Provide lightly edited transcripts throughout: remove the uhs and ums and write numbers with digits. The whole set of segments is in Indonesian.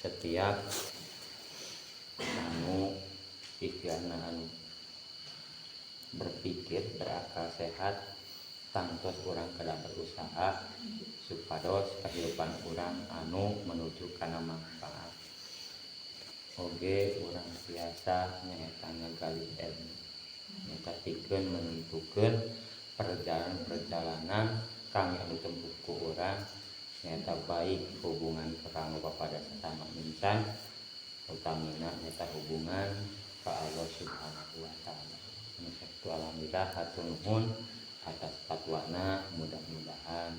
setiap istilahna berpikir berakal sehat tangtos urang kada berusaha supados kehidupan urang menuju kana manfaat. Oge urang biasa nyaeta ngagali ilmu, nyaeta pikeun menentukeun perjalanan kang anu tempuh ku urang nyaeta baik hubungan kanggo pada sesama insan, utamina nyaeta hubungan ka Allah Subhanahu wa taala. Nusaku alhamdulillah hatur nuhun atas fatwana, mudah-mudahan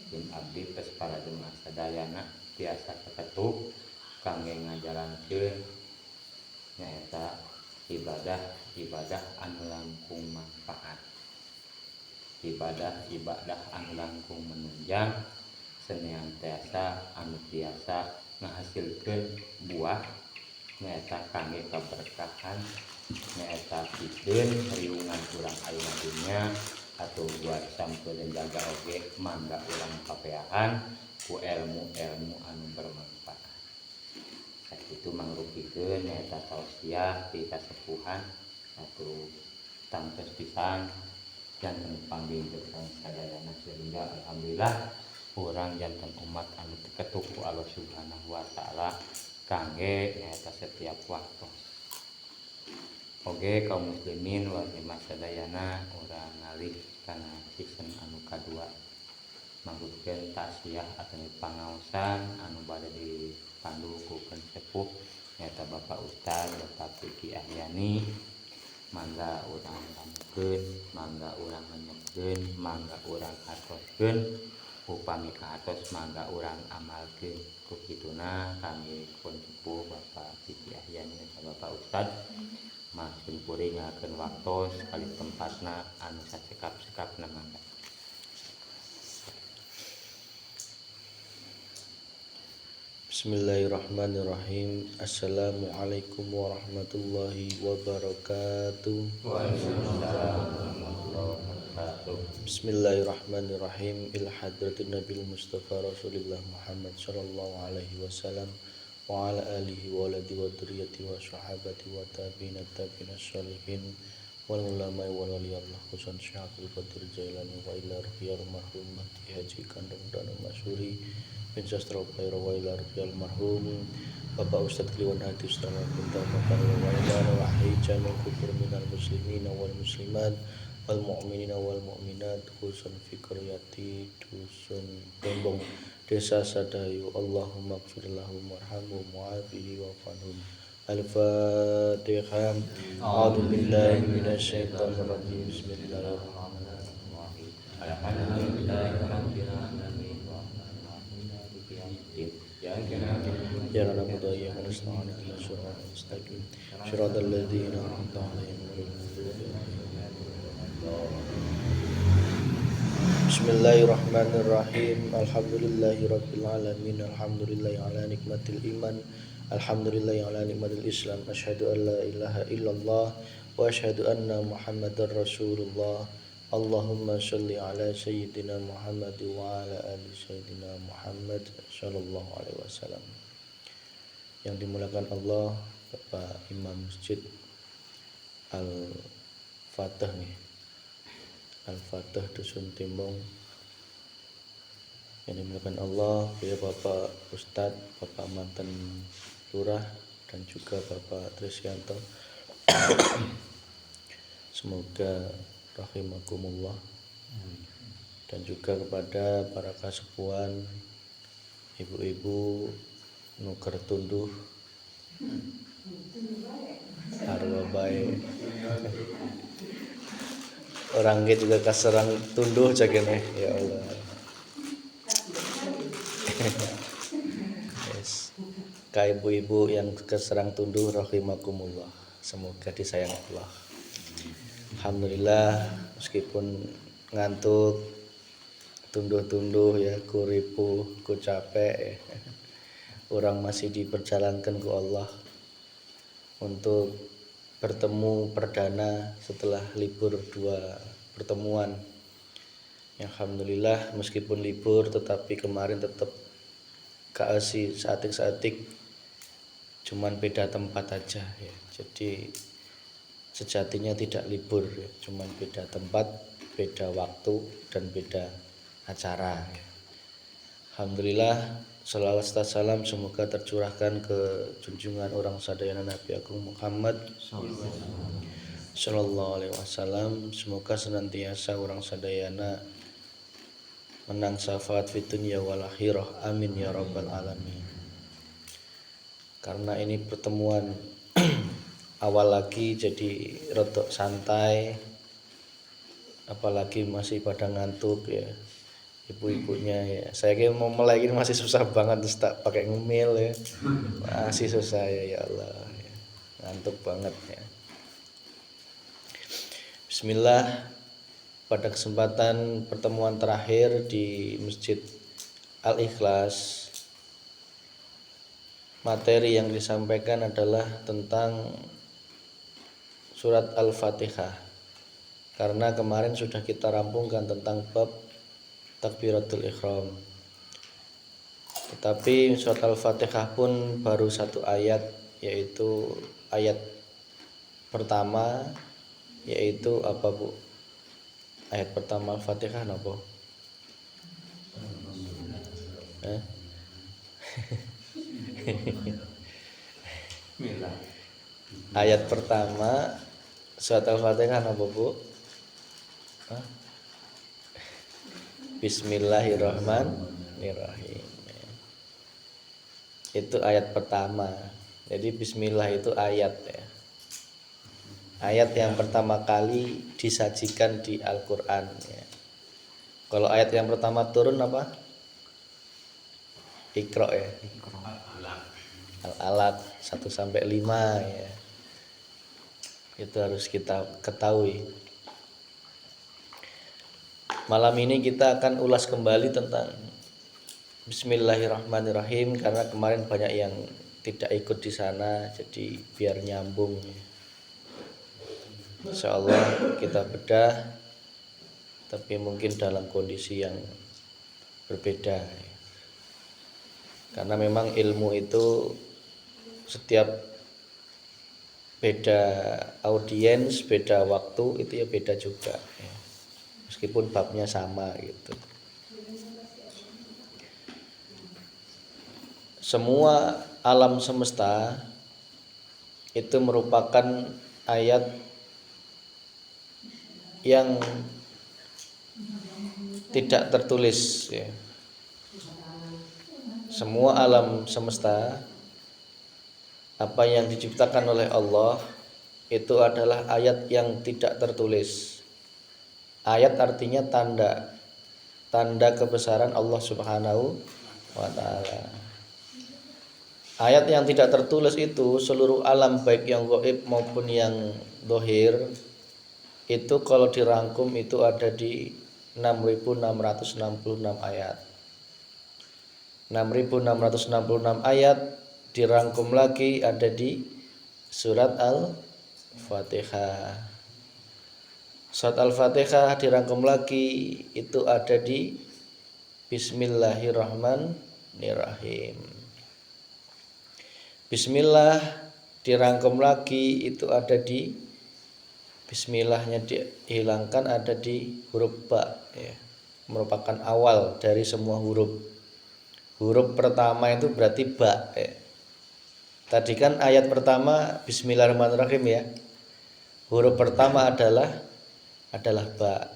jeung abdi tos para jemaah sadayana tiasa kaketuk kangge ngajalankeun nyaeta ibadah anu langkung manfaat, ibadah anu langkung menunjang senantiasa anu tiasa ngahasilkeun buah nyaeta kangge kaberkahan, nyaeta pikeun riungan urang ayeuna dunya atau buat sampeun jaga oge mangga urang kapeahan ku ilmu-ilmu anu bermanfaat. Sakitu mangrupikeun nyaeta tausiah ti kasepuhan atau tangtos pisan janten pambimbing sadayana sehingga alhamdulillah urang janten umat anu ketuk ku Allah Subhanahu wa taala kangge nyaeta setiap waktu. Oge kaum muslimin wal jemaah sadayana urang ngalih kana season anu kadua mangrupikeun tasiyah atawa pangaosan anu bade dipandu ku sepuh nyaeta Bapak Ustaz Bapak Kiki Ahyani. Mangga urang ramkeun, mangga urang nganyepkeun, mangga urang atoskeun, upami kaatos mangga urang amalkeun. Kukituna kami pun sepuh Bapak Kiki Ahyani dan Bapak Ustaz maksud kuring ngakeun waktos kali tempatna anu sacekap-cekapna mangga. Bismillahirrahmanirrahim. Assalamualaikum warahmatullahi wabarakatuh. Waalaikumsalam warahmatullahi wabarakatuh. Bismillahirrahmanirrahim. Ila hadratin Nabil Mustafa Rasulillah Muhammad sallallahu alaihi wasallam wa ala alihi wa waladi wa dzurriyyati wa sahabati wa tabi'in sholihin wal ulama wal waliyallah khususan Syekh Abdul Qadir Jailani wa ila ruhiyal marhum Mati Haji Kandung Danu Masyuri bin Sastra Khair wa ila ruhiyal marhum Bapak Ustadz Kliwon Hadi Ustama Kunta Makar wa ila rahi jamil kubur minal muslimin wal muslimat wal mu'minina wal mu'minat khususan fi qaryati dusun Tembong Desa Sadayu. Allahumma ighfir lahum warhamhum wa'afihi wa'fanhum. Al-Fatihah. A'udzu billahi minasyaitonir rajim. Bismillahirrahmanirrahim. Alhamdulillahirabbil alamin warahmanir rahim maliki yaumiddin. Ya na'budu wa iyyaka nasta'in ihdinas siratal mustaqim siratal ladzina an'amta 'alaihim ghairil maghdubi 'alaihim. Bismillahirrahmanirrahim. Alhamdulillahirabbil alamin. Alhamdulillahi ala nikmatil iman. Alhamdulillahi ala nikmatil islam. Asyhadu an la ilaha illallah wa asyhadu anna Muhammadar Rasulullah. Allahumma shalli ala sayyidina Muhammad wa ala ali sayyidina Muhammad sallallahu alaihi wasallam. Yang dimuliakan Allah, Bapak Imam Masjid Al-Fatah nih. Al-Fatah Dusun Tembong. Yang dimuliakan Allah, ya Bapak Ustadz, Bapak mantan Lurah dan juga Bapak Trisyanto. Semoga rahimakumullah. Dan juga kepada para kasepuhan, ibu-ibu nuker tunduh arwah baik. Orangnya juga kaserang tunduh cakene ya Allah. Yes. Ka ibu-ibu yang keserang tunduh rahimakumullah, semoga disayang Allah. Alhamdulillah meskipun ngantuk, tunduh-tunduh ya, ku ripuh, ku capek ya. Orang masih diperjalankan ke Allah untuk bertemu perdana setelah libur 2 pertemuan. Alhamdulillah meskipun libur tetapi kemarin tetap kaasi satik-satik cuman beda tempat aja ya. Jadi sejatinya tidak libur ya, cuman beda tempat, beda waktu, dan beda acara ya. Alhamdulillah, salawat serta salam semoga tercurahkan ke junjungan orang sadayana Nabi Agung Muhammad Sallallahu Alaihi Wasallam. Semoga senantiasa orang sadayana menang syafaat fid dunya wal akhirah, amin ya rabbal alamin. Karena ini pertemuan awal lagi, jadi rodok santai, apalagi masih pada ngantuk ya ibu-ibunya ya. Saya kira mau mulai ini masih susah banget, terus tak pakai ngemil ya, masih susah ya, ya Allah ya. Ngantuk banget ya. Bismillah. Pada kesempatan pertemuan terakhir di Masjid Al-Ikhlas, materi yang disampaikan adalah tentang surat Al-Fatihah. Karena kemarin sudah kita rampungkan tentang bab takbiratul ihram. Tetapi surat Al-Fatihah pun baru satu ayat, yaitu ayat pertama, yaitu apa Bu? Ayat pertama Al-Fatihah apa? Ayat pertama surat Al-Fatihah apa Bu? Bismillahirrahmanirrahim. Itu ayat pertama. Jadi bismillah itu ayat ya. Ayat yang pertama kali disajikan di Al-Quran ya. Kalau ayat yang pertama turun apa? Iqra ya. Al-Alaq 1-5 ya. Itu harus kita ketahui. Malam ini kita akan ulas kembali tentang Bismillahirrahmanirrahim, karena kemarin banyak yang tidak ikut di sana, jadi biar nyambung. Insyaallah kita bedah, tapi mungkin dalam kondisi yang berbeda. Karena memang ilmu itu setiap beda audiens, beda waktu, itu ya beda juga ya. Meskipun babnya sama gitu. Semua alam semesta itu merupakan ayat yang tidak tertulis ya. Semua alam semesta, apa yang diciptakan oleh Allah, itu adalah ayat yang tidak tertulis. Ayat artinya tanda, tanda kebesaran Allah Subhanahu wa ta'ala. Ayat yang tidak tertulis itu seluruh alam, baik yang gaib maupun yang zahir, itu kalau dirangkum itu ada di 6.666 ayat. 6.666 ayat dirangkum lagi ada di surat Al-Fatihah. Surat Al-Fatihah dirangkum lagi itu ada di Bismillahirrahmanirrahim. Bismillah dirangkum lagi itu ada di Bismillahnya dihilangkan, ada di huruf ba ya. Merupakan awal dari semua huruf. Huruf pertama itu berarti ba ya. Tadi kan ayat pertama Bismillahirrahmanirrahim ya. Huruf pertama adalah ba.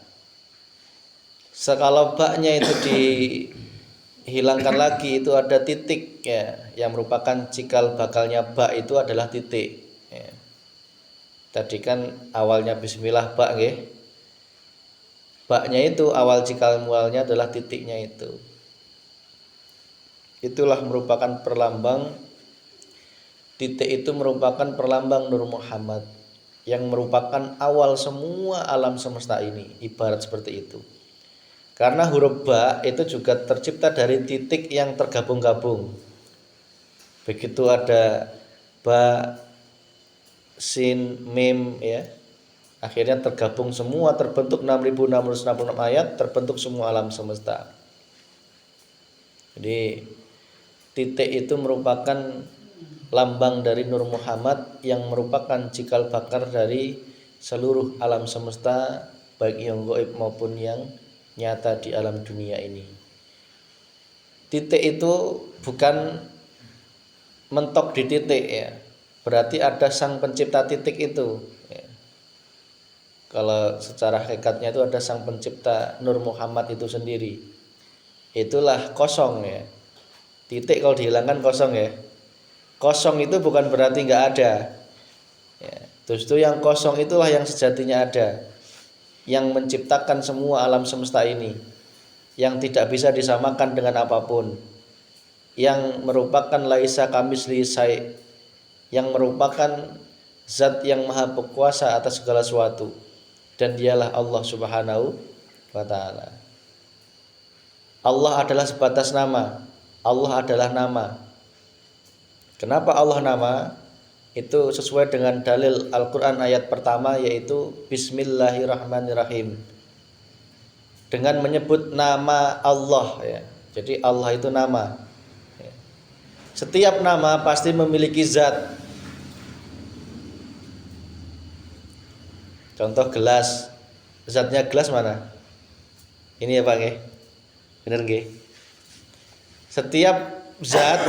Sekalau ba-nya itu dihilangkan lagi, itu ada titik ya, yang merupakan cikal bakalnya ba itu adalah titik ya. Tadi kan awalnya bismillah ba nggih. Ba-nya itu awal cikal mualnya adalah titiknya itu. Itulah merupakan perlambang, titik itu merupakan perlambang Nur Muhammad yang merupakan awal semua alam semesta ini, ibarat seperti itu. Karena huruf ba itu juga tercipta dari titik yang tergabung-gabung. Begitu ada ba, sin, mim ya. Akhirnya tergabung semua, terbentuk 6.666 ayat, terbentuk semua alam semesta. Jadi titik itu merupakan lambang dari Nur Muhammad yang merupakan cikal bakal dari seluruh alam semesta, baik yang gaib maupun yang nyata di alam dunia ini. Titik itu bukan mentok di titik ya, berarti ada sang pencipta titik itu ya. Kalau secara hakikatnya itu ada sang pencipta Nur Muhammad itu sendiri. Itulah kosong ya. Titik kalau dihilangkan kosong ya. Kosong itu bukan berarti nggak ada ya. Justru yang kosong itulah yang sejatinya ada, yang menciptakan semua alam semesta ini, yang tidak bisa disamakan dengan apapun, yang merupakan laisa kamislihi syai', yang merupakan zat yang maha berkuasa atas segala sesuatu, dan dialah Allah Subhanahu wa ta'ala. Allah adalah sebatas nama. Allah adalah nama. Kenapa Allah nama? Itu sesuai dengan dalil Al-Quran ayat pertama, yaitu Bismillahirrahmanirrahim, dengan menyebut nama Allah ya. Jadi Allah itu nama ya. Setiap nama pasti memiliki zat. Contoh gelas, zatnya gelas mana? Ini ya Pak nggih. Bener nggih? Setiap zat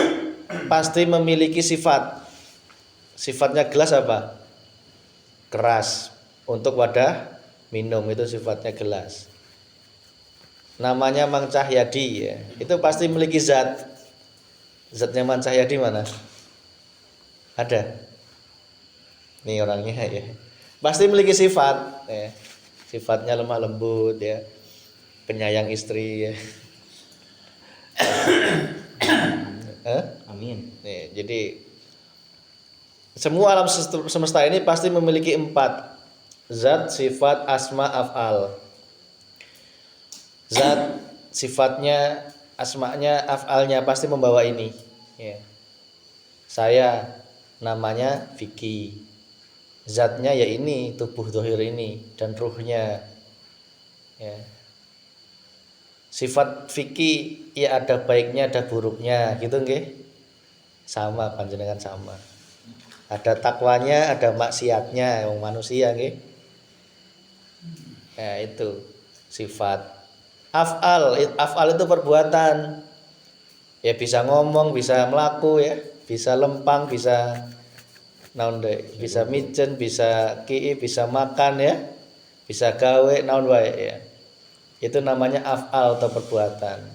pasti memiliki sifat. Sifatnya gelas apa? Keras. Untuk wadah minum itu sifatnya gelas. Namanya Mang Cahyadi ya. Itu pasti memiliki zat. Zatnya Mang Cahyadi mana? Ada. Nih orangnya ya. Pasti memiliki sifat ya. Sifatnya lemah lembut ya. Penyayang istri ya. Amin. Nih, jadi semua alam semesta ini pasti memiliki 4: zat, sifat, asma, af'al. Zat, sifatnya, asma'nya, af'alnya pasti membawa ini ya. Saya namanya Vicky, zatnya ya ini, tubuh zahir ini dan ruhnya ya. Sifat Vicky ya ada baiknya ada buruknya gitu nggih. Sama panjenengan sama. Ada takwanya, ada maksiatnya, yang manusia nggih. Ya itu sifat. Af'al itu perbuatan. Ya bisa ngomong, bisa melaku ya, bisa lempang, bisa naon deh, bisa micen, bisa ki'i, bisa makan ya. Bisa gawe naon wae ya. Itu namanya af'al atau perbuatan.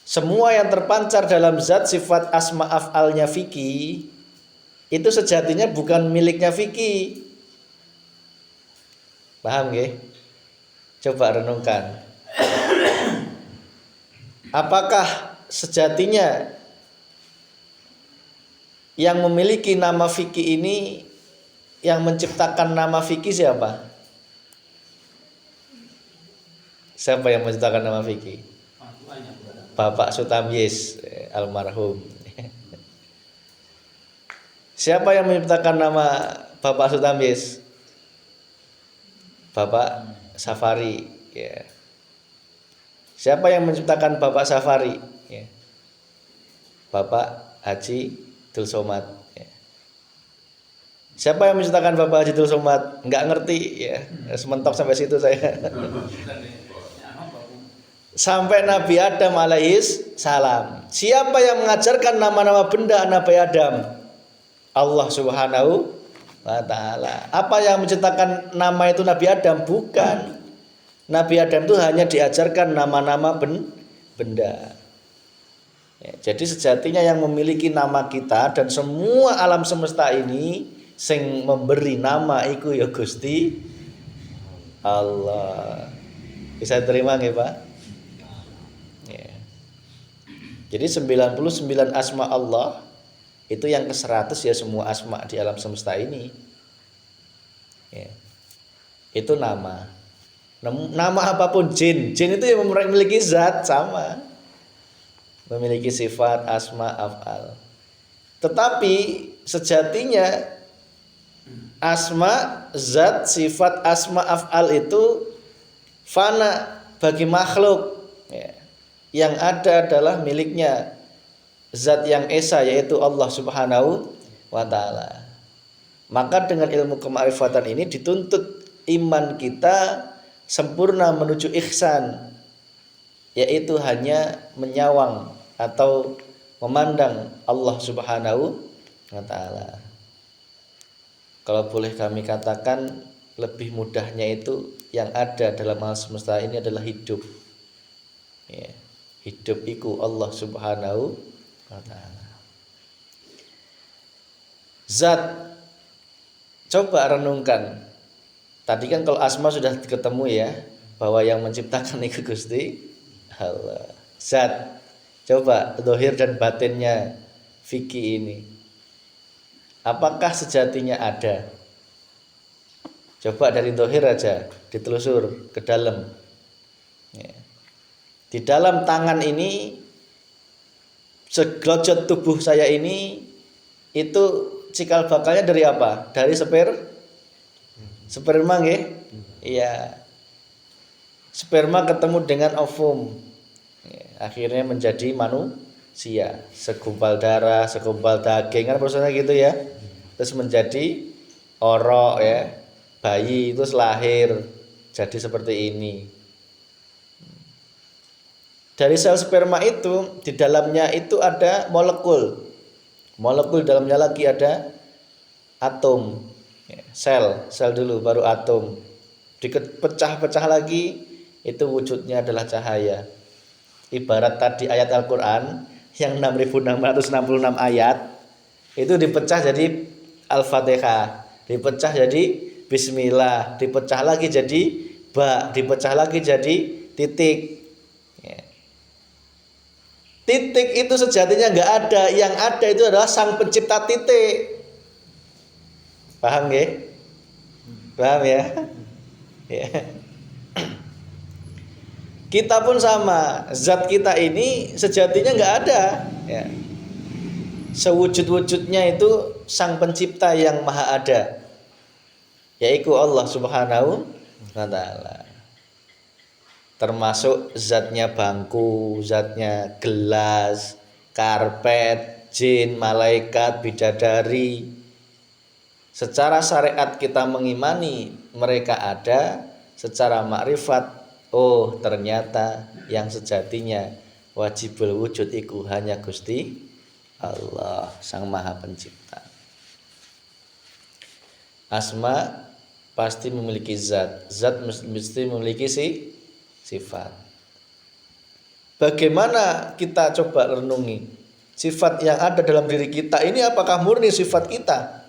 Semua yang terpancar dalam zat, sifat, asma, af'alnya Vicky itu sejatinya bukan miliknya Vicky. Paham nggih? Coba renungkan. Apakah sejatinya yang memiliki nama Vicky ini, yang menciptakan nama Vicky siapa? Siapa yang menciptakan nama Vicky? Bapak Sutamyis almarhum. Siapa yang menciptakan nama Bapak Sutamyis? Bapak Safari ya. Siapa yang menciptakan Bapak Safari ya? Bapak Haji Abdul Somad ya. Siapa yang menciptakan Bapak Haji Abdul Somad? Enggak ngerti ya. Sementok sampai situ saya. Sampai Nabi Adam alaihis salam. Siapa yang mengajarkan nama-nama benda Nabi Adam? Allah Subhanahu wa ta'ala. Apa yang menciptakan nama itu Nabi Adam? Bukan. Nabi Adam itu hanya diajarkan nama-nama benda ya. Jadi sejatinya yang memiliki nama kita dan semua alam semesta ini sing memberi nama iku ya Gusti Allah. Bisa terima nggih Pak? Ya. Jadi 99 asma Allah itu yang ke-100 ya semua asma di alam semesta ini ya. Itu nama. Nama apapun, jin itu yang memiliki zat sama, memiliki sifat, asma, af'al. Tetapi sejatinya asma, zat, sifat, asma, af'al itu fana bagi makhluk ya. Yang ada adalah miliknya zat yang esa, yaitu Allah Subhanahu wa taala. Maka dengan ilmu kemakrifatan ini dituntut iman kita sempurna menuju ihsan, yaitu hanya menyawang atau memandang Allah Subhanahu wa taala. Kalau boleh kami katakan, lebih mudahnya itu yang ada dalam alam semesta ini adalah hidup. Ya, hidup iku Allah Subhanahu wa taala. Zat, coba renungkan. Tadi kan kalau asma sudah ketemu ya, bahwa yang menciptakan itu Gusti Allah. Zat, coba zahir dan batinnya fikih ini, apakah sejatinya ada? Coba dari zahir aja ditelusur ke dalam. Ya. Di dalam tangan ini, segelojot tubuh saya ini, itu cikal bakalnya dari apa? Dari sperma nggih? Iya. Sperma ketemu dengan ovum. Ya, akhirnya menjadi manusia. Segumpal darah, segumpal daging, kan prosesnya gitu ya. Terus menjadi orok ya. Bayi itu lahir jadi seperti ini. Dari sel sperma itu, di dalamnya itu ada molekul. Molekul dalamnya lagi ada atom. Sel dulu baru atom. Dipecah-pecah lagi, itu wujudnya adalah cahaya. Ibarat tadi ayat Al-Qur'an yang 6666 ayat itu dipecah jadi Al-Fatihah, dipecah jadi Bismillah, dipecah lagi jadi ba, dipecah lagi jadi titik. Titik itu sejatinya nggak ada, yang ada itu adalah sang pencipta titik. Paham nggih? Paham ya? Ya. Kita pun sama, zat kita ini sejatinya nggak ada. Ya. Sewujud-wujudnya itu sang pencipta yang maha ada, yaitu Allah Subhanahu wa taala. Termasuk zatnya bangku, zatnya gelas, karpet, jin, malaikat, bidadari. Secara syariat kita mengimani mereka ada, secara makrifat, oh ternyata yang sejatinya wajibul wujud iku hanya Gusti Allah, sang maha pencipta. Asma pasti memiliki zat, zat mesti memiliki sifat. Bagaimana kita coba renungi sifat yang ada dalam diri kita ini, apakah murni sifat kita?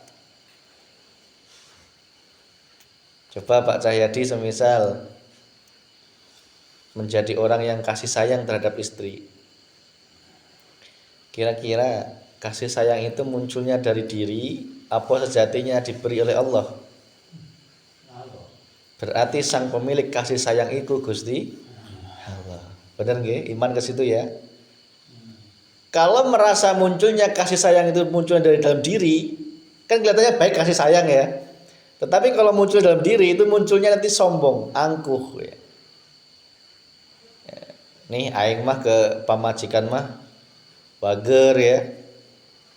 Coba Pak Cahyadi semisal menjadi orang yang kasih sayang terhadap istri. Kira-kira kasih sayang itu munculnya dari diri apa sejatinya diberi oleh Allah? Berarti sang pemilik kasih sayang itu Gusti Allah. Benar nggih? Iman ke situ ya. Kalau merasa munculnya kasih sayang itu munculnya dari dalam diri, kan kelihatannya baik kasih sayang ya. Tetapi kalau muncul dalam diri itu munculnya nanti sombong, angkuh ya. Nih aing mah ke pamajikan mah bager ya.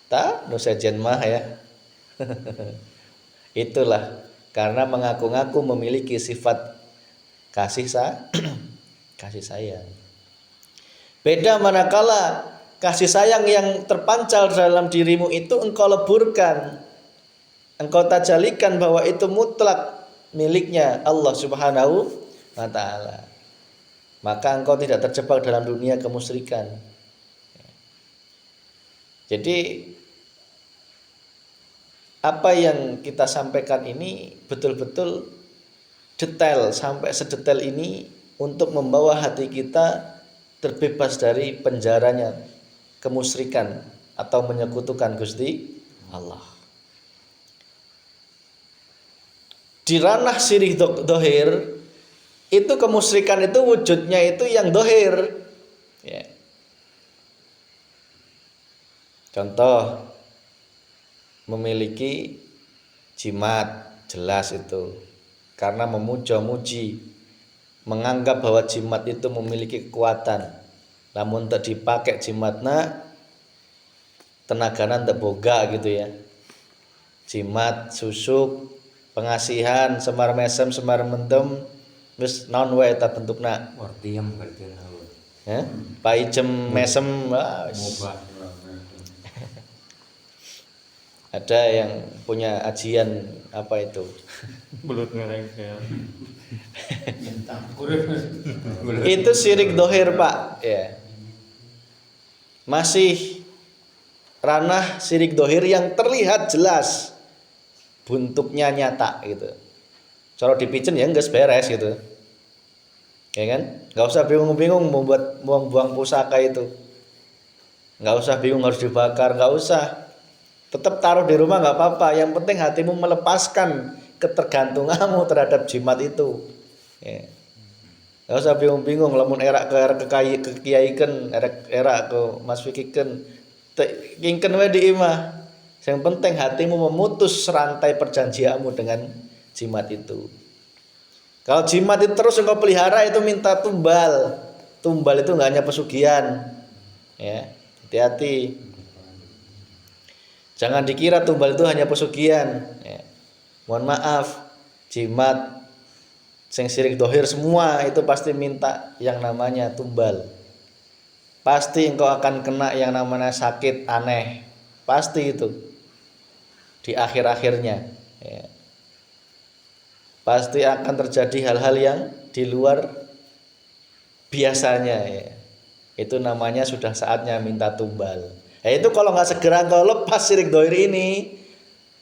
Ta nu sejen mah ya. Itulah karena mengaku-ngaku memiliki sifat kasih sayang. Beda manakala kasih sayang yang terpancar dalam dirimu itu engkau leburkan, engkau tajalikan bahwa itu mutlak miliknya Allah Subhanahu wa taala. Maka engkau tidak terjebak dalam dunia kemusyrikan. Jadi apa yang kita sampaikan ini betul-betul detail, sampai sedetail ini untuk membawa hati kita terbebas dari penjaranya kemusyrikan atau menyekutukan Gusti Allah. Di ranah syirik dohir itu kemusyrikan itu wujudnya itu yang dohir ya. Contoh memiliki jimat, jelas itu karena memuja-muji, menganggap bahwa jimat itu memiliki kekuatan. Namun tak dipakai jimatnya tenaganan teu boga gitu ya. Jimat, susuk, pengasihan, semar mesem, semar mendem, wis naon wae eta bentukna. Wartiem kerjeun haur. Ya, paijem mesem wis. Mubah. Ada yang punya ajian apa itu? Belut ngerengkel. Itu syirik dohir Pak ya. Masih ranah syirik dohir yang terlihat jelas, bentuknya nyata gitu. Cara dipicen ya nggak beres gitu, ya kan? Nggak usah bingung-bingung mau buang pusaka itu, nggak usah bingung harus dibakar, nggak usah. Tetap taruh di rumah nggak apa-apa. Yang penting hatimu melepaskan ketergantunganmu terhadap jimat itu. Ya. Nggak usah bingung-bingung. Lamun erak ke kiaiken, erak ke mas fikiken, ingken wae di imah. Yang penting hatimu memutus rantai perjanjianmu dengan jimat itu. Kalau jimat itu terus engkau pelihara itu minta tumbal. Tumbal itu nggak hanya pesugihan. Ya, hati-hati. Jangan dikira tumbal itu hanya pesugihan. Ya. Mohon maaf, jimat, sing syirik dohir semua itu pasti minta yang namanya tumbal. Pasti engkau akan kena yang namanya sakit aneh. Pasti itu di akhir-akhirnya. Ya. Pasti akan terjadi hal-hal yang di luar biasanya. Ya. Itu namanya sudah saatnya minta tumbal. Itu kalau nggak segera kau lepas syirik dohir ini,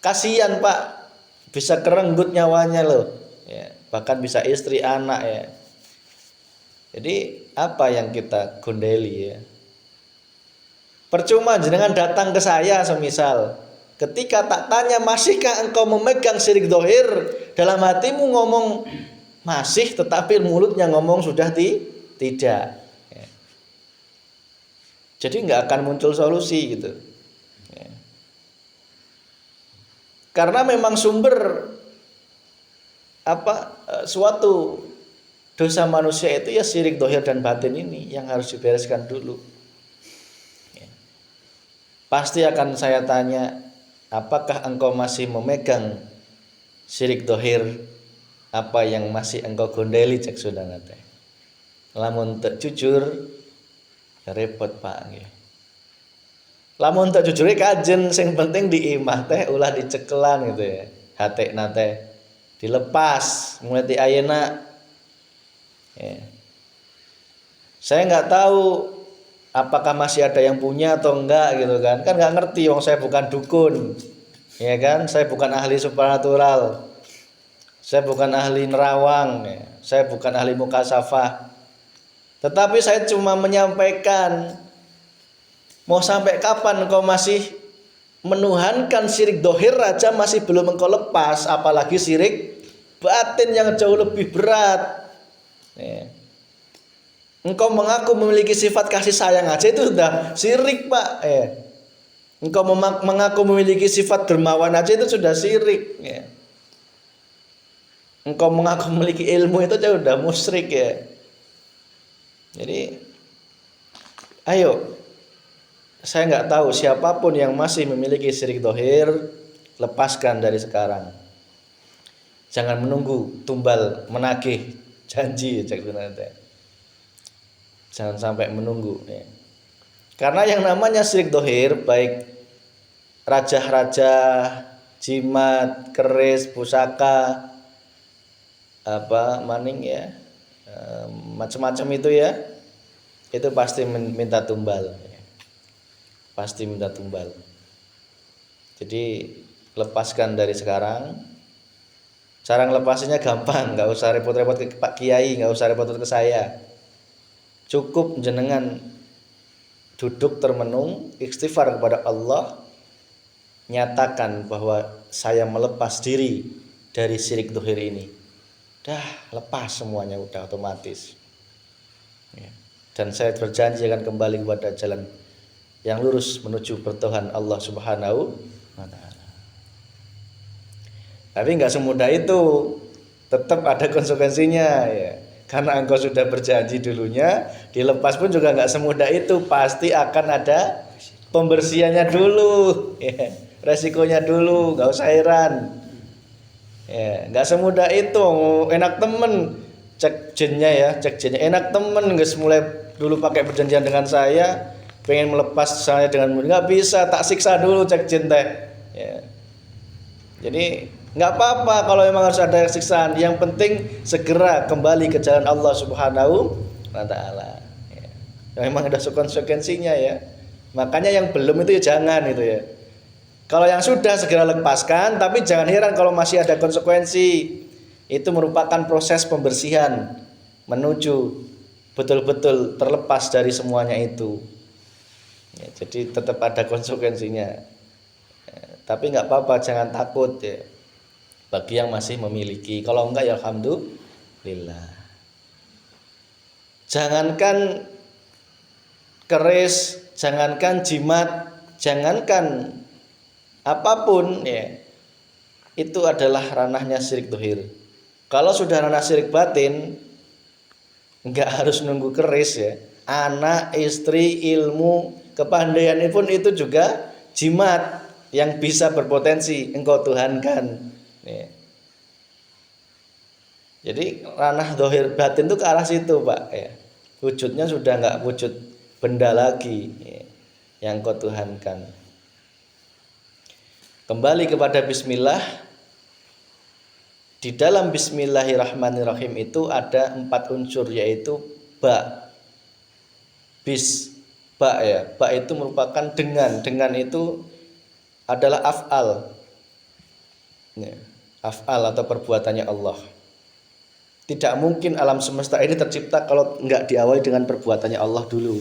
kasihan Pak, bisa kerenggut nyawanya loh, ya, bahkan bisa istri anak ya. Jadi apa yang kita gondeli ya? Percuma jenengan datang ke saya semisal, ketika tak tanya masihkah engkau memegang syirik dohir, dalam hatimu ngomong masih, tetapi mulutnya ngomong sudah tidak. Jadi nggak akan muncul solusi gitu. Ya. Karena memang sumber suatu dosa manusia itu ya syirik dohir dan batin ini yang harus dibereskan dulu. Ya. Pasti akan saya tanya, apakah engkau masih memegang syirik dohir? Apa yang masih engkau gondeli cek saudara teh? Lamun tak jujur, repot Pak nggih. Lamun tak jujure kajen sing penting di imah teh ulah dicekelan gitu ya. Hatekna teh dilepas mulai ti ayeuna. Ya. Saya nggak tahu apakah masih ada yang punya atau enggak gitu kan. Kan nggak ngerti wong saya bukan dukun. Ya kan? Saya bukan ahli supernatural. Saya bukan ahli nerawang ya. Saya bukan ahli mukasafah. Tetapi saya cuma menyampaikan, mau sampai kapan engkau masih menuhankan syirik dohir aja masih belum engkau lepas, apalagi syirik batin yang jauh lebih berat. Engkau mengaku memiliki sifat kasih sayang aja itu sudah syirik Pak. Engkau mengaku memiliki sifat dermawan aja itu sudah syirik. Engkau mengaku memiliki ilmu itu aja sudah musyrik ya. Jadi, ayo, saya nggak tahu siapapun yang masih memiliki syirik dohir, lepaskan dari sekarang. Jangan menunggu tumbal menagih janji, jangan sampai menunggu. Ya. Karena yang namanya syirik dohir, baik raja-raja, jimat, keris, pusaka, maning ya. Macam-macam itu ya, itu pasti minta tumbal ya. Pasti minta tumbal. Jadi lepaskan dari sekarang. Cara ngelepasinya gampang, nggak usah repot-repot ke Pak Kiai, nggak usah repot ke saya. Cukup jenengan duduk termenung, istighfar kepada Allah, nyatakan bahwa saya melepas diri dari syirik dohir ini. Dah lepas semuanya, udah otomatis ya. Dan saya berjanji akan kembali kepada jalan yang lurus menuju bertuhan Allah Subhanahu wa ta'ala. Tapi nggak semudah itu, tetap ada konsekuensinya ya. Karena engkau sudah berjanji dulunya, dilepas pun juga nggak semudah itu, pasti akan ada pembersihannya dulu, ya. Resikonya dulu, nggak usah heran. Ya, nggak semudah itu. Enak temen cek jinnya ya, cek jinnya. Enak temen nggak mulai dulu pakai perjanjian dengan saya, pengen melepas saya dengan mudah, nggak bisa, tak siksa dulu cek jin teh. Ya. Jadi nggak apa-apa kalau memang harus ada siksaan. Yang penting segera kembali ke jalan Allah Subhanahu wa Ta'ala. Ya. Memang ada konsekuensinya ya. Makanya yang belum itu ya jangan itu ya. Kalau yang sudah segera lepaskan, tapi jangan heran kalau masih ada konsekuensi. Itu merupakan proses pembersihan menuju betul-betul terlepas dari semuanya itu. Ya, jadi tetap ada konsekuensinya. Ya, tapi nggak apa-apa, jangan takut ya. Bagi yang masih memiliki, kalau enggak ya alhamdulillah. Jangankan keris, jangankan jimat, jangankan apapun ya, itu adalah ranahnya syirik dohir. Kalau sudah ranah syirik batin, nggak harus nunggu keris ya. Anak, istri, ilmu, kepandaian pun itu juga jimat yang bisa berpotensi engkau tuhankan ya. Jadi ranah dohir batin itu ke arah situ Pak ya. Wujudnya sudah nggak wujud benda lagi ya, yang engkau tuhankan. Kembali kepada bismillah. Di dalam bismillahirrahmanirrahim itu ada 4 unsur, yaitu ba. Ba ya. Ba itu merupakan dengan. Dengan itu adalah af'al. Ya, af'al atau perbuatannya Allah. Tidak mungkin alam semesta ini tercipta kalau enggak diawali dengan perbuatannya Allah dulu.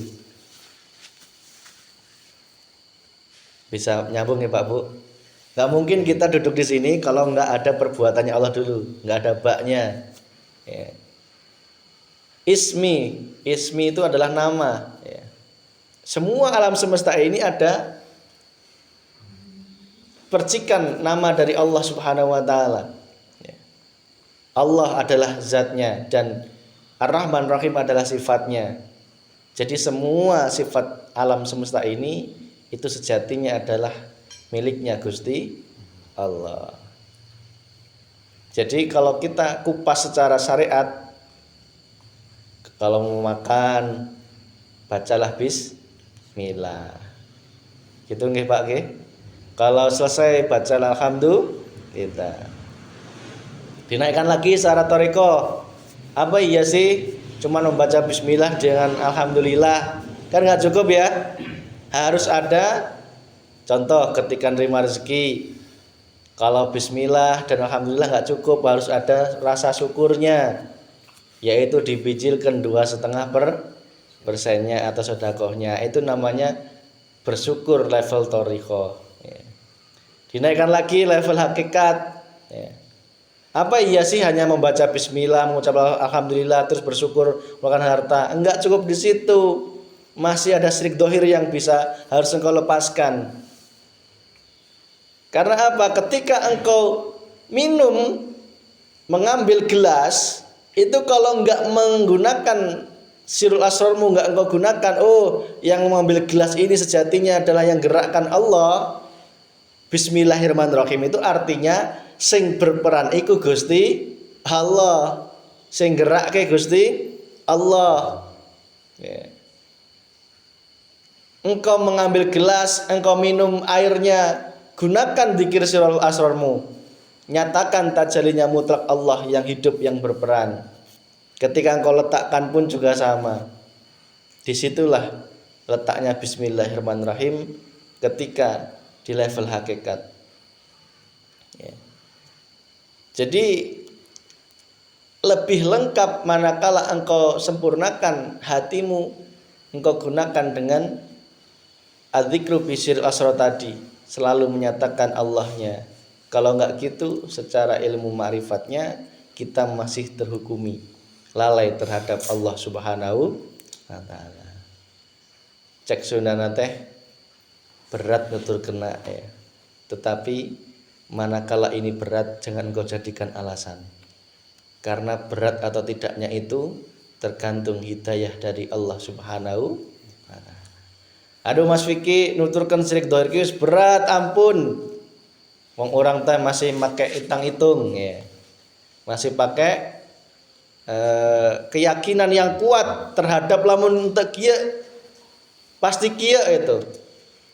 Bisa nyambung ya Pak Bu? Nggak mungkin kita duduk di sini kalau nggak ada perbuatannya Allah dulu, nggak ada baknya. Ya. Ismi itu adalah nama. Ya. Semua alam semesta ini ada percikan nama dari Allah Subhanahu Wa Taala. Ya. Allah adalah zatnya dan Ar-Rahman Rahim adalah sifatnya. Jadi semua sifat alam semesta ini itu sejatinya adalah miliknya Gusti Allah. Jadi kalau kita kupas secara syariat, kalau mau makan bacalah bismillah. Gitu nggih Pak nggih. Kalau selesai bacalah alhamdulillah. Dinaikkan lagi secara toriko. Apa iya sih cuma membaca bismillah dengan alhamdulillah? Kan nggak cukup ya. Harus ada contoh ketika nerima rezeki, kalau bismillah dan alhamdulillah nggak cukup, harus ada rasa syukurnya, yaitu dibijilkan 2,5% atau sedekahnya. Itu namanya bersyukur level toriko. Ya. Dinaikkan lagi level hakikat. Ya. Apa iya sih hanya membaca bismillah, mengucap alhamdulillah terus bersyukur makan harta? Enggak cukup di situ. Masih ada syirik dohir yang harus engkau lepaskan. Karena apa? Ketika engkau minum, mengambil gelas, itu kalau enggak menggunakan sirul asrarmu, enggak engkau gunakan, oh yang mengambil gelas ini sejatinya adalah yang gerakkan Allah. Bismillahirrahmanirrahim itu artinya sing berperan iku Gusti Allah, sing gerakke Gusti Allah. Ya. Engkau mengambil gelas, engkau minum airnya, gunakan dzikir sirul asrarmu. Nyatakan tajalinya mutlak Allah yang hidup, yang berperan. Ketika engkau letakkan pun juga sama. Disitulah letaknya bismillahirrahmanirrahim ketika di level hakikat. Ya. Jadi lebih lengkap manakala engkau sempurnakan hatimu, engkau gunakan dengan adzikru bisirul asrar tadi, selalu menyatakan Allahnya. Kalau enggak gitu, secara ilmu ma'rifatnya kita masih terhukumi lalai terhadap Allah Subhanahu wa Ta'ala. Cek sunana teh berat betul kena ya. Tetapi manakala ini berat, jangan engkau jadikan alasan. Karena berat atau tidaknya itu tergantung hidayah dari Allah Subhanahu wa Ta'ala. Aduh Mas Vicky nuturkan syirik dohir ki wis berat ampun. Wong orang teh masih pakai hitung-hitung ya. Masih pakai keyakinan yang kuat terhadap lamun teu kieu pasti kieu itu.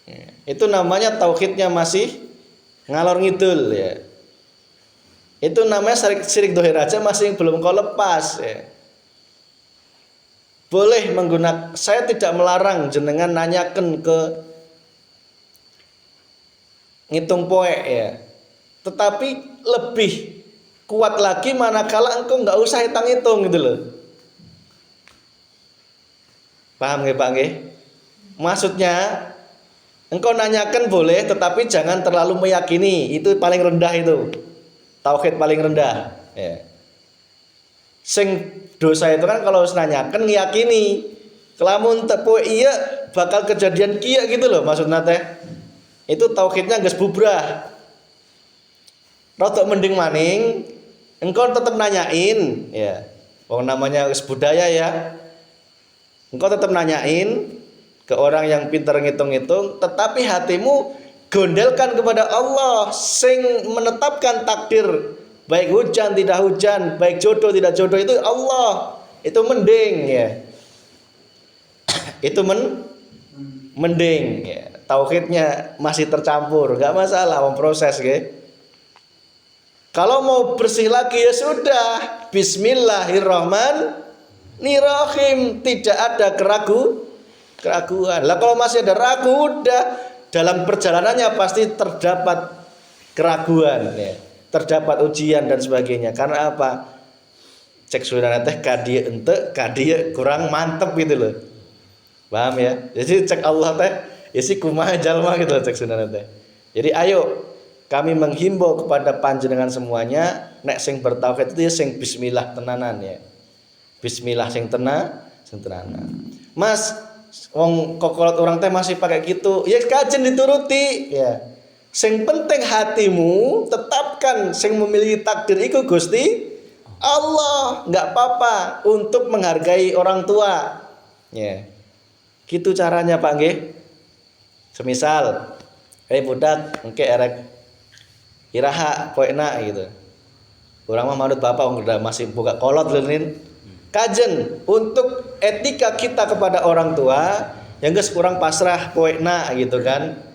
Ya, itu namanya tauhidnya masih ngalor ngidul ya. Itu namanya syirik dohir aja masih belum kau lepas ya. Boleh menggunakan, saya tidak melarang jenengan nanyakan ke ngitung poek ya. Tetapi lebih kuat lagi manakala engkau nggak usah hitung-hitung gitu loh. Paham nggih Pak nggih? Maksudnya engkau nanyakan boleh, tetapi jangan terlalu meyakini. Itu paling rendah itu. Tauhid paling rendah. Ya. Sing dosa itu kan kalau nanyakan ngiyakini. Kelamun tepo iya bakal kejadian kia gitu loh maksudnya teh. Itu tauhidnya geus bubrah. Rodok mending maning, engkau tetap nanyain, ya. Wong namanya geus budaya ya. Engkau tetap nanyain ke orang yang pintar ngitung-ngitung, tetapi hatimu gondelkan kepada Allah sing menetapkan takdir, baik hujan tidak hujan, baik jodoh tidak jodoh itu Allah. Itu mending ya. Itu mending ya. Tauhidnya masih tercampur, enggak masalah, proses ya. Kalau mau bersih lagi ya sudah, Bismillahirrahmanirrahim, tidak ada keraguan. Lah kalau masih ada ragu, udah dalam perjalanannya pasti terdapat keraguan, ya. Terdapat ujian dan sebagainya. Karena apa? Cek saudara teh kadieu ente, kadieu kurang mantep gitu loh. Paham ya? Jadi cek Allah teh, isi kumaha jalma gitu cek saudara teh. Jadi ayo kami menghimbau kepada panjenengan semuanya, nek sing bertauhid itu ya sing bismillah tenanan ya. Bismillah sing tenanan. Mas, wong kokolot orang teh masih pakai gitu, ya kajen dituruti ya. Sing penting hatimu tetapkan sing memiliki takdir iku Gusti Allah, enggak apa-apa untuk menghargai orang tua. Ya. Gitu caranya Pak nggih. Semisal budak engke erek iraha poena gitu. Orang mah manut bapak udah masih buka kolot lenin. Kajen untuk etika kita kepada orang tua yang geus kurang pasrah poena gitu kan.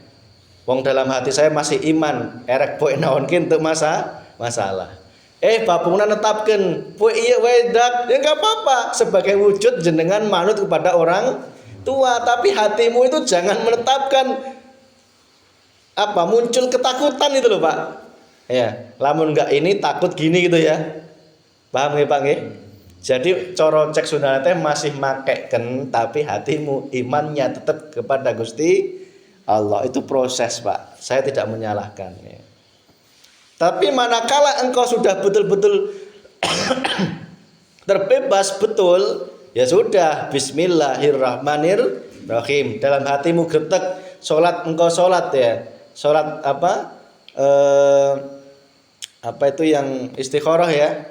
Wong dalam hati saya masih iman, erek poena onkin teu masalah. Bapungna netapkeun poe ieu wae dak, ya enggak apa-apa sebagai wujud jenengan manut kepada orang tua, tapi hatimu itu jangan menetapkan muncul ketakutan itu loh Pak. Ya, lamun enggak ini takut gini gitu ya. Paham nggih Pak nggih? Jadi coro cek saudara teh masih makeken tapi hatimu imannya tetap kepada Gusti Allah. Itu proses Pak. Saya tidak menyalahkan ya. Tapi manakala engkau sudah betul-betul terbebas betul, ya sudah Bismillahirrahmanirrahim. Dalam hatimu gretek salat engkau salat ya. Salat itu yang istikharah ya,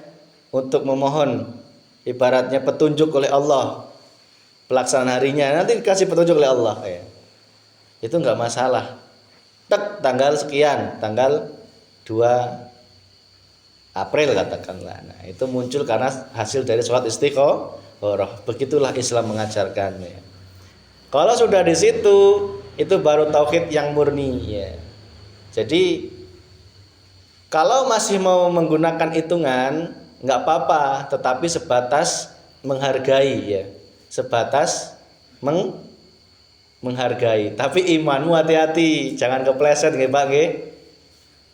untuk memohon ibaratnya petunjuk oleh Allah pelaksanaan harinya, nanti dikasih petunjuk oleh Allah ya. Itu enggak masalah. Tanggal sekian, tanggal 2 April katakanlah. Nah, itu muncul karena hasil dari sholat istikharah. Begitulah Islam mengajarkan ya. Kalau sudah di situ, itu baru tauhid yang murni ya. Jadi kalau masih mau menggunakan hitungan nggak apa-apa, tetapi sebatas menghargai ya, sebatas menghargai. Tapi imanmu hati-hati, jangan kepleset nggih Pak nggih.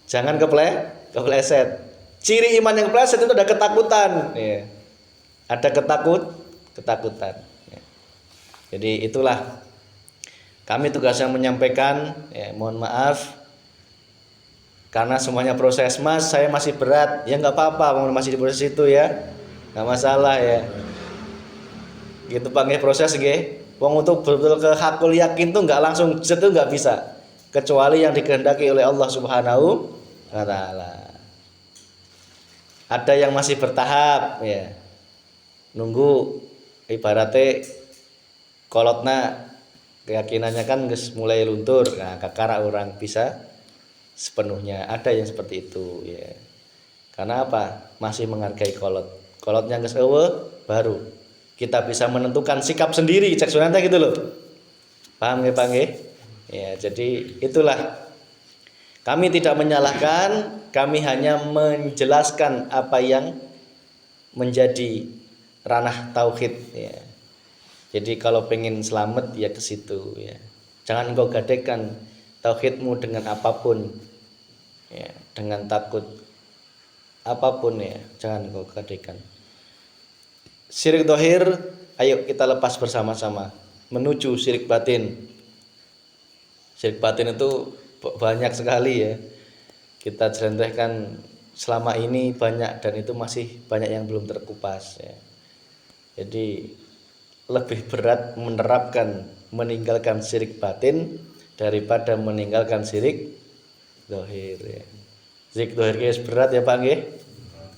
Jangan kepleset. Ciri iman yang kepleset itu ada ketakutan ya. Ada ketakutan ya. Jadi itulah kami tugasnya menyampaikan ya, mohon maaf karena semuanya proses Mas, saya masih berat ya, nggak apa-apa masih di proses itu ya, nggak masalah ya. Gitu Pak nggih, proses nggih. Wong untuk betul-betul ke hakul yakin tuh nggak langsung itu nggak bisa, kecuali yang dikehendaki oleh Allah Subhanahu wa taala. Ada yang masih bertahap ya, nunggu ibaratnya kolotna keyakinannya kan mulai luntur. Nah, kakara orang bisa sepenuhnya, ada yang seperti itu ya. Karena apa? Masih menghargai kolot. Kolotnya geus eueuh baru kita bisa menentukan sikap sendiri cek sunanta gitu loh. Paham nggih Pak nggih? Ya, jadi itulah kami tidak menyalahkan, kami hanya menjelaskan apa yang menjadi ranah tauhid ya. Jadi kalau pengen selamat ya ke situ ya. Jangan engkau gadekan tauhidmu dengan apapun. Ya, dengan takut apapun ya, jangan engkau gadekan. Syirik dohir, ayo kita lepas bersama-sama menuju syirik batin. Syirik batin itu banyak sekali ya. Kita jelentehkan selama ini banyak dan itu masih banyak yang belum terkupas ya. Jadi lebih berat meninggalkan syirik batin daripada meninggalkan syirik dohir ya. Syirik dohir guys berat ya Pak nggih?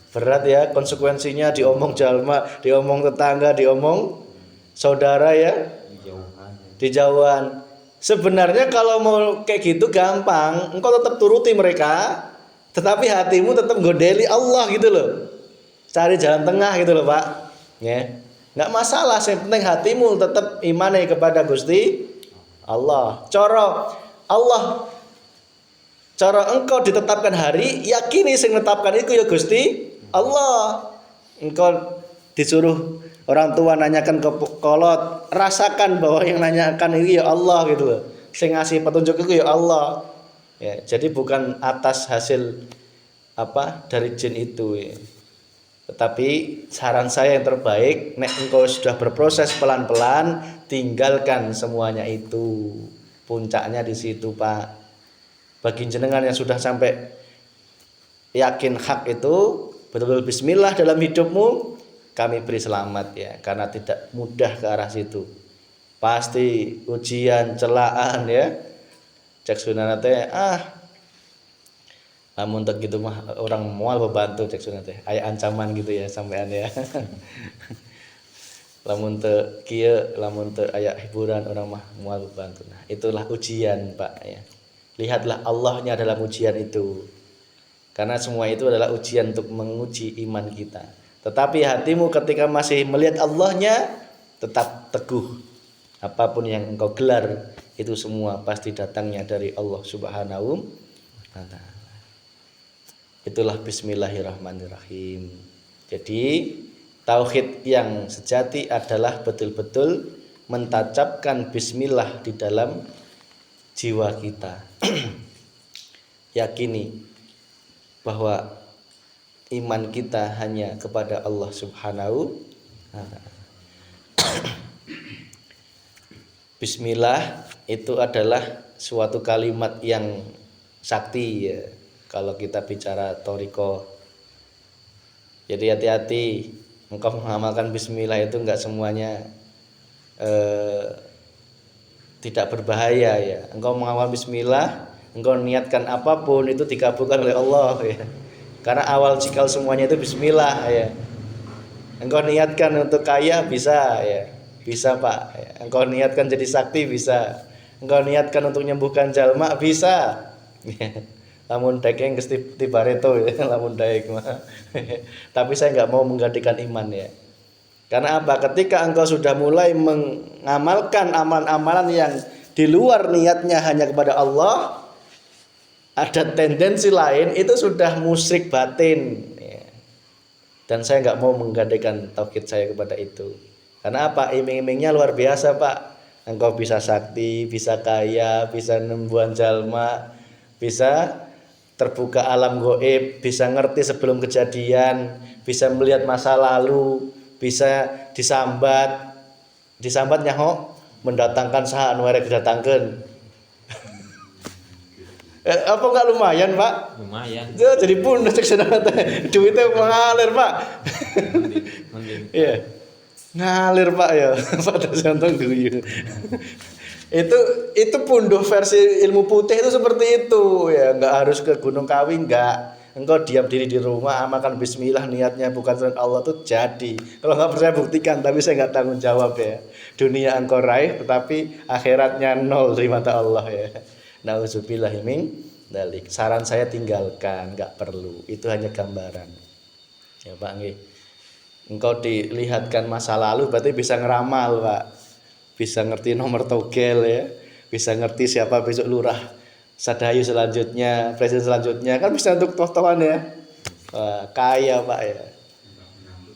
Berat ya, konsekuensinya diomong jalma, diomong tetangga, diomong saudara ya, dijauhan. Sebenarnya kalau mau kayak gitu gampang, engkau tetap turuti mereka, tetapi hatimu tetap godeli Allah gitu loh. Cari jalan tengah gitu loh Pak. Ya. Nggak masalah, yang penting hatimu tetap imani kepada Gusti Allah. Cara engkau ditetapkan hari, yakini sing netapkan itu ya Gusti Allah. Engkau disuruh orang tua nanyakan ke kolot, rasakan bahwa yang nanyakan itu ya Allah gitu loh. Sing ngasih petunjuk itu ya Allah. Ya, jadi bukan atas hasil apa dari jin itu ya. Tetapi saran saya yang terbaik, nek engkau sudah berproses pelan-pelan, tinggalkan semuanya itu. Puncaknya di situ, Pak. Bagi jenengan yang sudah sampai yakin hak itu, betul-betul bismillah dalam hidupmu, kami beri selamat ya, karena tidak mudah ke arah situ. Pasti ujian, celaan ya. Cek sunana teh namun tak gitu mah orang mual membantu cek sunat teh aya ancaman gitu ya sampean ya. Lamun teu kieu lamun teu aya hiburan orang mah mual membantu. Nah, itulah ujian Pak ya. Lihatlah Allahnya dalam ujian itu. Karena semua itu adalah ujian untuk menguji iman kita. Tetapi hatimu ketika masih melihat Allahnya tetap teguh. Apapun yang engkau gelar itu semua pasti datangnya dari Allah Subhanahu wa taala. Itulah bismillahirrahmanirrahim. Jadi tauhid yang sejati adalah betul-betul mentancapkan bismillah di dalam jiwa kita. Yakini bahwa iman kita hanya kepada Allah Subhanahu wa taala. Bismillah itu adalah suatu kalimat yang sakti ya. Kalau kita bicara toriko, jadi hati-hati engkau mengamalkan bismillah itu enggak semuanya tidak berbahaya ya. Engkau mengamal bismillah, engkau niatkan apapun itu dikabulkan oleh Allah ya. Karena awal cikal semuanya itu bismillah ya. Engkau niatkan untuk kaya bisa ya, bisa Pak ya. Engkau niatkan jadi sakti bisa, engkau niatkan untuk menyembuhkan jalma bisa ya. Lamun daek yang tiba reto ya, lamun daek mah. Tapi saya nggak mau menggantikan iman ya. Karena apa? Ketika engkau sudah mulai mengamalkan amalan-amalan yang di luar niatnya hanya kepada Allah, ada tendensi lain itu sudah musyrik batin. Ya. Dan saya nggak mau menggantikan tauhid saya kepada itu. Karena apa? Iming-imingnya luar biasa Pak. Engkau bisa sakti, bisa kaya, bisa nembuhan jalma, bisa terbuka alam goib, bisa ngerti sebelum kejadian, bisa melihat masa lalu, bisa disambat nyaho mendatangkan saha anu arek didatangkeun. Apa enggak lumayan Pak? Lumayan. Jadi pun cek sadana teh duitnya mengalir Pak. Iya. Ngalir Pak ya. Pada santong guyu. Itu punduh versi ilmu putih itu seperti itu ya, nggak harus ke Gunung Kawi, nggak engkau diam diri di rumah, amalkan bismillah, niatnya bukan selain Allah tuh jadi. Kalau nggak percaya buktikan, tapi saya nggak tanggung jawab ya. Dunia engkau raih, tetapi akhiratnya nol di mata Allah ya. Nauzubillahi min dzalik. Saran saya tinggalkan, nggak perlu. Itu hanya gambaran. Ya Pak nggih. Engkau dilihatkan masa lalu berarti bisa ngeramal Pak. Bisa ngerti nomor togel ya. Bisa ngerti siapa besok lurah Sadayu selanjutnya, presiden selanjutnya, kan bisa untuk toh-tohan ya. Wah, kaya Pak ya.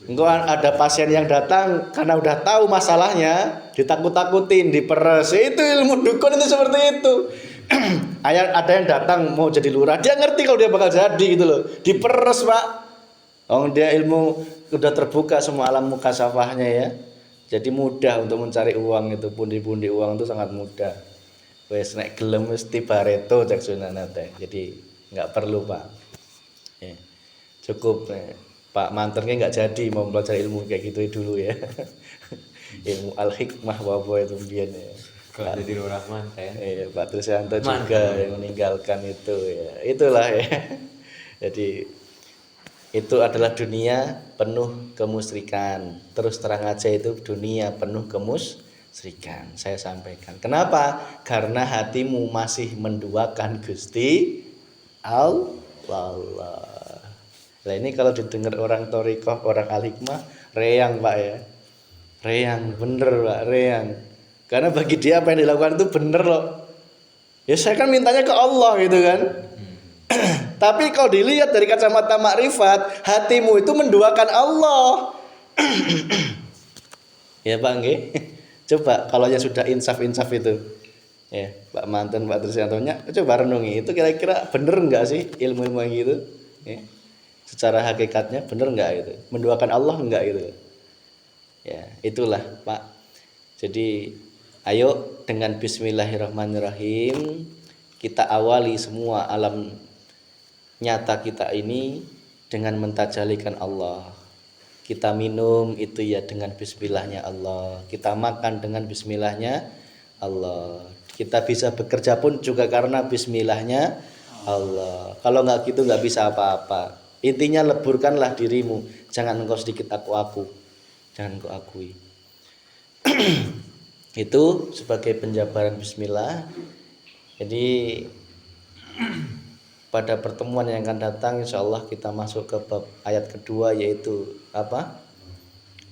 Engkau ada pasien yang datang karena udah tahu masalahnya, ditakut-takutin, diperes. Itu ilmu dukun itu seperti itu. Ada yang datang mau jadi lurah, dia ngerti kalau dia bakal jadi gitu loh. Diperes Pak. Dia ilmu udah terbuka semua alam mukasafahnya ya. Jadi mudah untuk mencari uang itu, pundi-pundi uang itu sangat mudah. Wes nek gelem mesti Pareto cek sunana teh. Jadi nggak perlu Pak. Ya. Cukup Pak mantennya nggak jadi mau belajar ilmu kayak gitu dulu ya. Ilmu al-hikmah apa itu biyen ya. Kalau jadi lurah manten. Iya, Pak Trisyanto juga yang meninggalkan itu ya. Itulah ya. Jadi itu adalah dunia penuh kemusyrikan. Terus terang aja itu dunia penuh kemusyrikan. Saya sampaikan. Kenapa? Karena hatimu masih menduakan Gusti Allah. Nah ini kalau didengar orang Torikoh, orang Al-Hikmah, reang Pak ya. Reang, bener Pak, reang. Karena bagi dia apa yang dilakukan itu bener loh. Ya saya kan mintanya ke Allah gitu kan. Tapi kalau dilihat dari kacamata makrifat, hatimu itu menduakan Allah. Ya Pak nggih. Coba kalau yang sudah insaf-insaf itu. Ya, Pak mantan Pak Trisyantonya coba renungi itu kira-kira bener enggak sih ilmu-ilmu yang gitu? Ya. Secara hakikatnya bener enggak gitu? Menduakan Allah enggak gitu? Ya, itulah Pak. Jadi ayo dengan bismillahirrahmanirrahim kita awali semua alam nyata kita ini dengan mentajalikan Allah. Kita minum itu ya dengan bismillahnya Allah. Kita makan dengan bismillahnya Allah. Kita bisa bekerja pun juga karena bismillahnya Allah. Kalau nggak gitu nggak bisa apa-apa. Intinya leburkanlah dirimu. Jangan engkau sedikit aku. Jangan engkau akui. Itu sebagai penjabaran bismillah. Jadi pada pertemuan yang akan datang insyaallah kita masuk ke bab ayat kedua yaitu apa?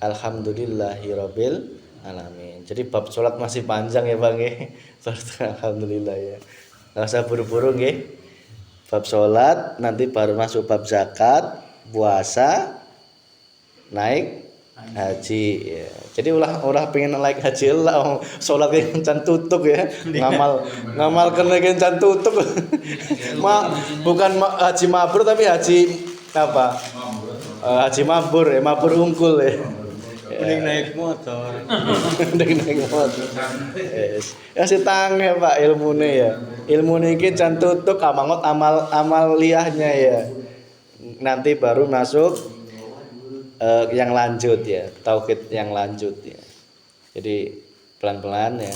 Alhamdulillahirabbil alamin. Jadi bab sholat masih panjang ya Bang ya. Alhamdulillah ya. Enggak usah buru-buru nggih. Bab sholat nanti baru masuk bab zakat, puasa, naik haji ya. Jadi ulah pengen naik haji lah sholat kencan tutup ya. Ngamal kena kencan tutup. Bukan haji mabrur tapi haji apa? Haji mabur ya, mabur unggul ya. Mending naik motor. Naik motor. Yes. Ya sitang ya Pak ilmune ya. Ilmune iki jan tutuk amangot amal liyahnya ya. Nanti baru masuk yang lanjut ya, tauhid yang lanjut ya. Jadi pelan-pelan ya.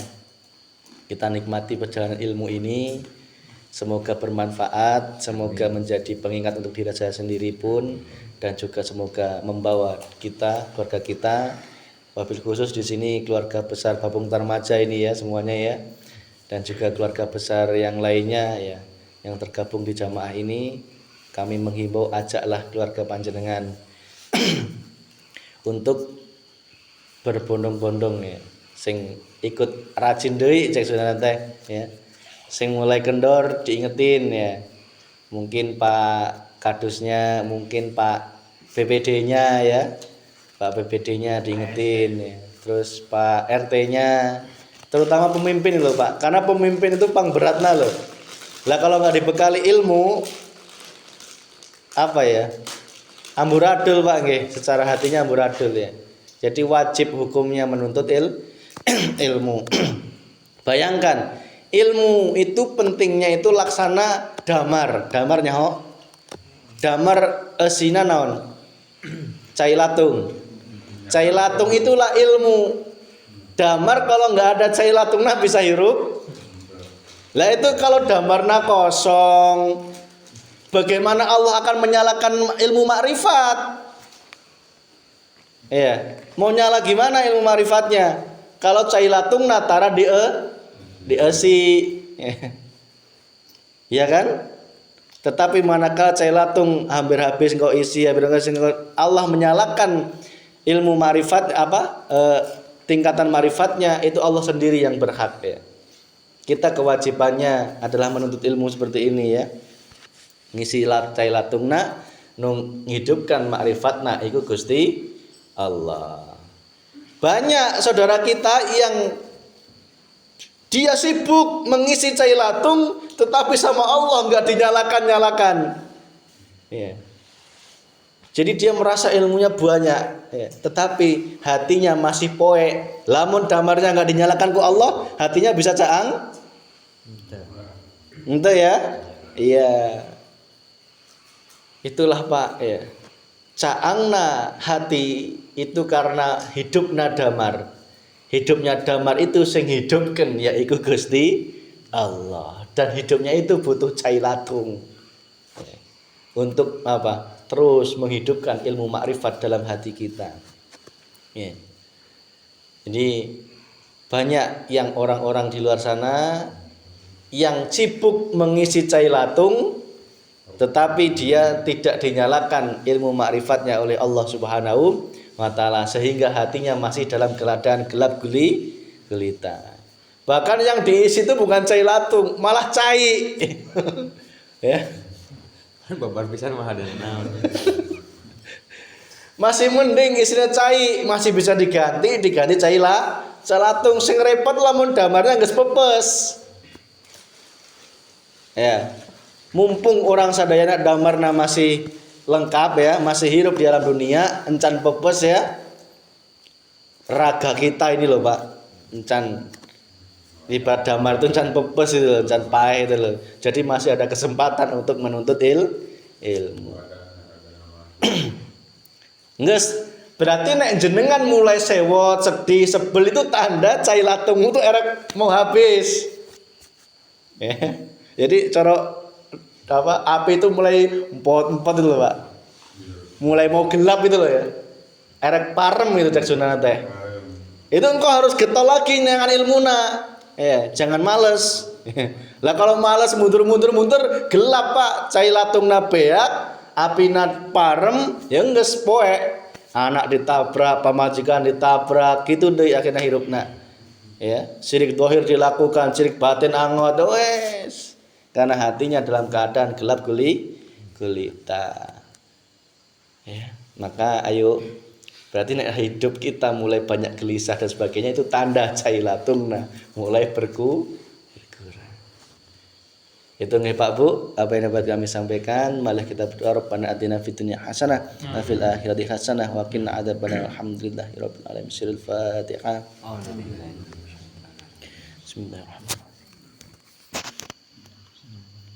Kita nikmati perjalanan ilmu ini. Semoga bermanfaat, semoga menjadi pengingat untuk diri saya sendiri pun dan juga semoga membawa kita, keluarga kita, wabil khusus di sini keluarga besar Babung Tarmaja ini ya semuanya ya. Dan juga keluarga besar yang lainnya ya yang tergabung di jamaah ini, kami menghimbau ajaklah keluarga panjenengan untuk berbondong-bondong ya, sing ikut rajin deui cek sunatan teh ya. Sing mulai kendor diingetin ya. Mungkin Pak Kadusnya, mungkin Pak BPD-nya ya. Pak BPD-nya diingetin ya. Terus Pak RT-nya, terutama pemimpin loh Pak. Karena pemimpin itu pang beratna loh. Lah kalau nggak dibekali ilmu apa ya? Amburadul Pak nggih, secara hatinya amburadul ya. Jadi wajib hukumnya menuntut ilmu. Bayangkan ilmu itu pentingnya itu laksana damarnya ho. Damar esina naon? Cai latung itulah ilmu. Damar kalau nggak ada cai latungna bisa hirup. Lah itu kalau damarna kosong, Bagaimana Allah akan menyalakan ilmu makrifat? Ya, mau nyala gimana ilmu makrifatnya? Kalau cailatung natara di esi, ya kan? Tetapi manakala cailatung hampir habis engkau isi, Allah menyalakan ilmu makrifat tingkatan makrifatnya, itu Allah sendiri yang berhak ya. Kita kewajibannya adalah menuntut ilmu seperti ini ya. Ngisi cailatungna nung hidupkan makrifatna iku Gusti Allah. Banyak saudara kita yang dia sibuk mengisi cailatung tetapi sama Allah enggak dinyalakan-nyalakan. Ya. Jadi dia merasa ilmunya banyak, ya, tetapi hatinya masih poek. Lamun damarnya enggak dinyalakan ku Allah, hatinya bisa caang? Entah ya? Iya. Itulah Pak ya. Caangna hati itu karena hidupna damar. Hidupnya damar itu sing hidupkan yaiku Gusti Allah. Dan hidupnya itu butuh cailatung. Ya. Untuk apa? Terus menghidupkan ilmu makrifat dalam hati kita. Ya. Jadi banyak yang orang-orang di luar sana yang sibuk mengisi cailatung tetapi dia tidak dinyalakan ilmu makrifatnya oleh Allah Subhanahu wa taala sehingga hatinya masih dalam keadaan gelap gulita. Bahkan yang diisi itu bukan cailatung, malah cai. Ya. Babar pisan mah ada naon. Masih mending isinya cai, masih bisa diganti cailatung sing repot lamun damarnya geus pepes. Ya. Mumpung orang sadayana damarna masih lengkap ya, masih hidup di alam dunia, encan pepes ya. Raga kita ini loh Pak, encan ibarat damar itu encan pepes itu, encan paeh itu loh. Jadi masih ada kesempatan untuk menuntut ilmu. Nges, berarti nek jenengan mulai sewot, sedih, sebel itu tanda cailatung itu erek mau habis. Ya. Jadi cara api itu mulai empot itu loh Pak, mulai mau gelap itu loh ya, erek parem itu cek Sunan teh. Itu engkau harus getol lagi dengan ilmuna, ya jangan males. Lah kalau males mundur gelap Pak, cailatung beak, api nat parem, ya geus poek. Anak ditabrak, pamajikan ditabrak, gitu deh akhirnya hirupna. Ya, syirik dohir dilakukan, syirik batin angot, wes. Karena hatinya dalam keadaan gelap gulita. Ya, maka ayo berarti nek hidup kita mulai banyak gelisah dan sebagainya itu tanda cailatungna mulai berkurang. Itu nih Pak Bu, apa yang dapat kami sampaikan. Malah kita berdoa Rabbana atina fid dunya hasanah wa fil akhirati hasanah wa qina adzabannar. Alhamdulillahirabbil alamin. Sirul Fatihah. Bismillahirrahmanirrahim.